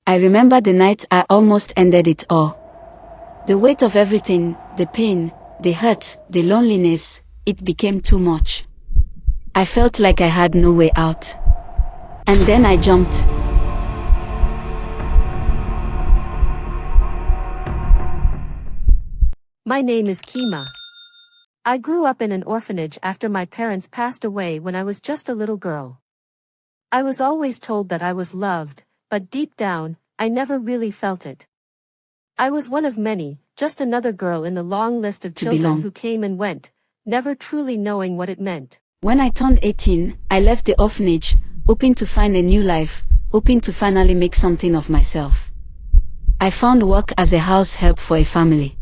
I remember the night I almost ended it all. The weight of everything, the pain, the hurt, the loneliness, it became too much. I felt like I had no way out. And then I jumped. My name is Kima. I grew up in an orphanage after my parents passed away when I was just a little girl. I was always told that I was loved, but deep down, I never really felt it. I was one of many, just another girl in the long list of children who came and went, never truly knowing what it meant. When I turned 18, I left the orphanage, hoping to find a new life, hoping to finally make something of myself. I found work as a house help for a family.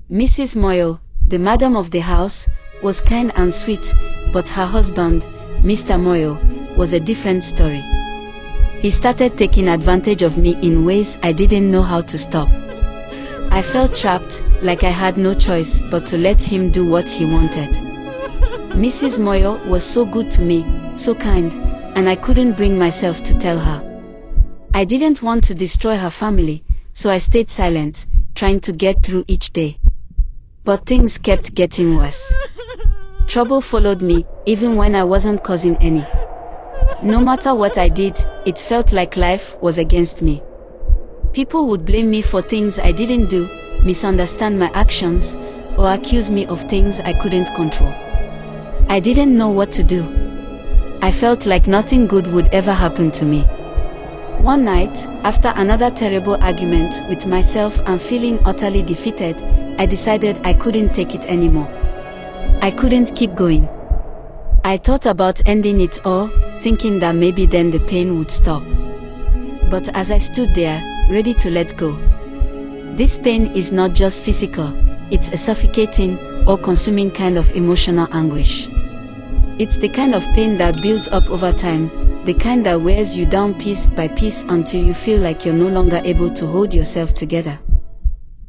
Mrs. Moyo, the madam of the house, was kind and sweet, but her husband, Mr. Moyo, was a different story. He started taking advantage of me in ways I didn't know how to stop. I felt trapped, like I had no choice but to let him do what he wanted. Mrs. Moyo was so good to me, so kind, and I couldn't bring myself to tell her. I didn't want to destroy her family, so I stayed silent, trying to get through each day. But things kept getting worse. Trouble followed me, even when I wasn't causing any. No matter what I did, it felt like life was against me. People would blame me for things I didn't do, misunderstand my actions, or accuse me of things I couldn't control. I didn't know what to do. I felt like nothing good would ever happen to me. One night, after another terrible argument with myself and feeling utterly defeated, I decided I couldn't take it anymore. I couldn't keep going. I thought about ending it all, thinking that maybe then the pain would stop. But as I stood there, ready to let go, this pain is not just physical, it's a suffocating, all-consuming kind of emotional anguish. It's the kind of pain that builds up over time, the kind that wears you down piece by piece until you feel like you're no longer able to hold yourself together.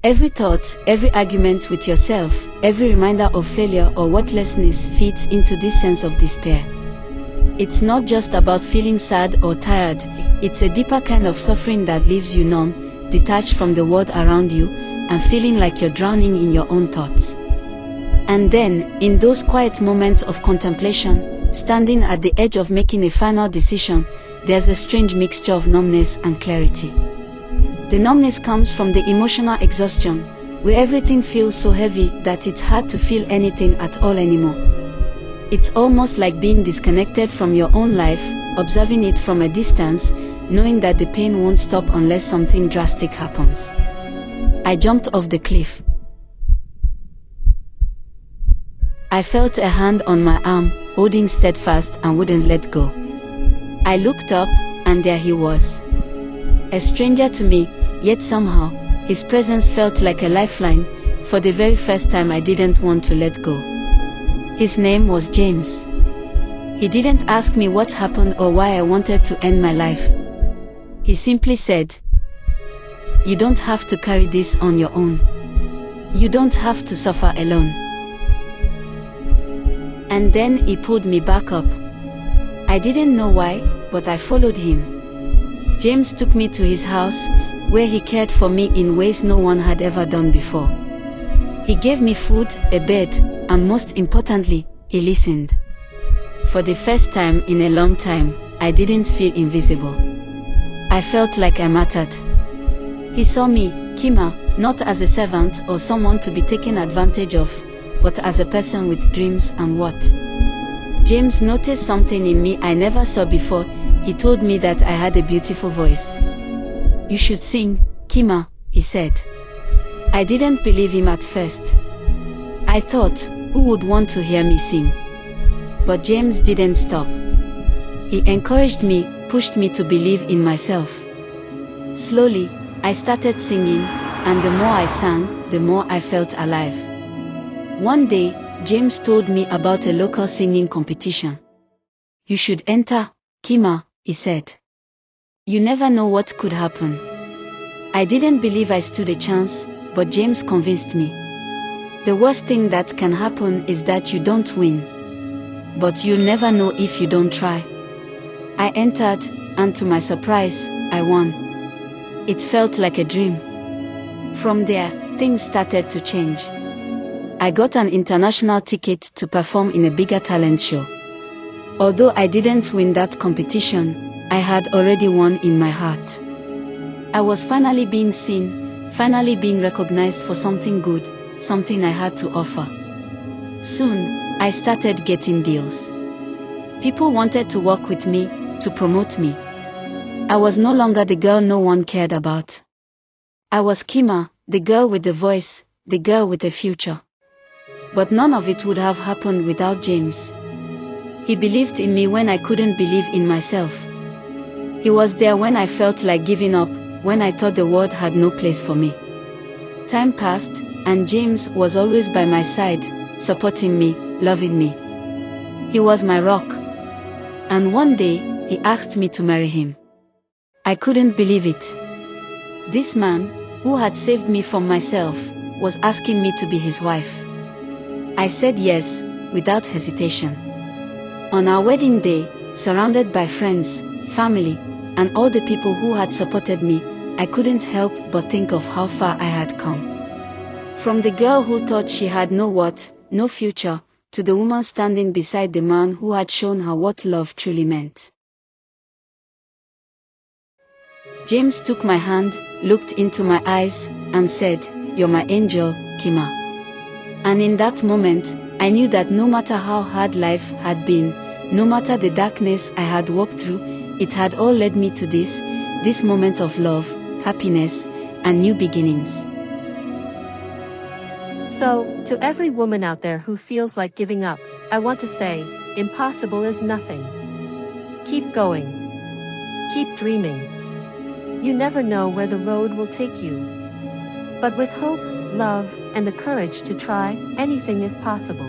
Every thought, every argument with yourself, every reminder of failure or worthlessness feeds into this sense of despair. It's not just about feeling sad or tired, it's a deeper kind of suffering that leaves you numb, detached from the world around you, and feeling like you're drowning in your own thoughts. And then, in those quiet moments of contemplation, standing at the edge of making a final decision, there's a strange mixture of numbness and clarity. The numbness comes from the emotional exhaustion, where everything feels so heavy that it's hard to feel anything at all anymore. It's almost like being disconnected from your own life, observing it from a distance, knowing that the pain won't stop unless something drastic happens. I jumped off the cliff. I felt a hand on my arm, holding steadfast and wouldn't let go. I looked up, and there he was. A stranger to me, yet somehow, his presence felt like a lifeline. For the very first time I didn't want to let go. His name was James. He didn't ask me what happened or why I wanted to end my life. He simply said, "You don't have to carry this on your own. You don't have to suffer alone." And then he pulled me back up. I didn't know why, but I followed him. James took me to his house, where he cared for me in ways no one had ever done before. He gave me food, a bed, and most importantly, he listened. For the first time in a long time, I didn't feel invisible. I felt like I mattered. He saw me, Kima, not as a servant or someone to be taken advantage of, but as a person with dreams and worth. James noticed something in me I never saw before. He told me that I had a beautiful voice. "You should sing, Kima," he said. I didn't believe him at first. I thought, who would want to hear me sing? But James didn't stop. He encouraged me, pushed me to believe in myself. Slowly, I started singing, and the more I sang, the more I felt alive. One day, James told me about a local singing competition. "You should enter, Kima," he said. "You never know what could happen." I didn't believe I stood a chance, but James convinced me. The worst thing that can happen is that you don't win. But you'll never know if you don't try. I entered, and to my surprise, I won. It felt like a dream. From there, things started to change. I got an international ticket to perform in a bigger talent show. Although I didn't win that competition, I had already won in my heart. I was finally being seen, finally being recognized for something good, something I had to offer. Soon, I started getting deals. People wanted to work with me, to promote me. I was no longer the girl no one cared about. I was Kima, the girl with the voice, the girl with the future. But none of it would have happened without James. He believed in me when I couldn't believe in myself. He was there when I felt like giving up, when I thought the world had no place for me. Time passed, and James was always by my side, supporting me, loving me. He was my rock. And one day, he asked me to marry him. I couldn't believe it. This man, who had saved me from myself, was asking me to be his wife. I said yes, without hesitation. On our wedding day, surrounded by friends, family, and all the people who had supported me, I couldn't help but think of how far I had come. From the girl who thought she had no worth, no future, to the woman standing beside the man who had shown her what love truly meant. James took my hand, looked into my eyes, and said, "You're my angel, Kima." And in that moment, I knew that no matter how hard life had been, no matter the darkness I had walked through, it had all led me to this moment of love, happiness, and new beginnings. So, to every woman out there who feels like giving up, I want to say, impossible is nothing. Keep going. Keep dreaming. You never know where the road will take you. But with hope, love, and the courage to try, anything is possible.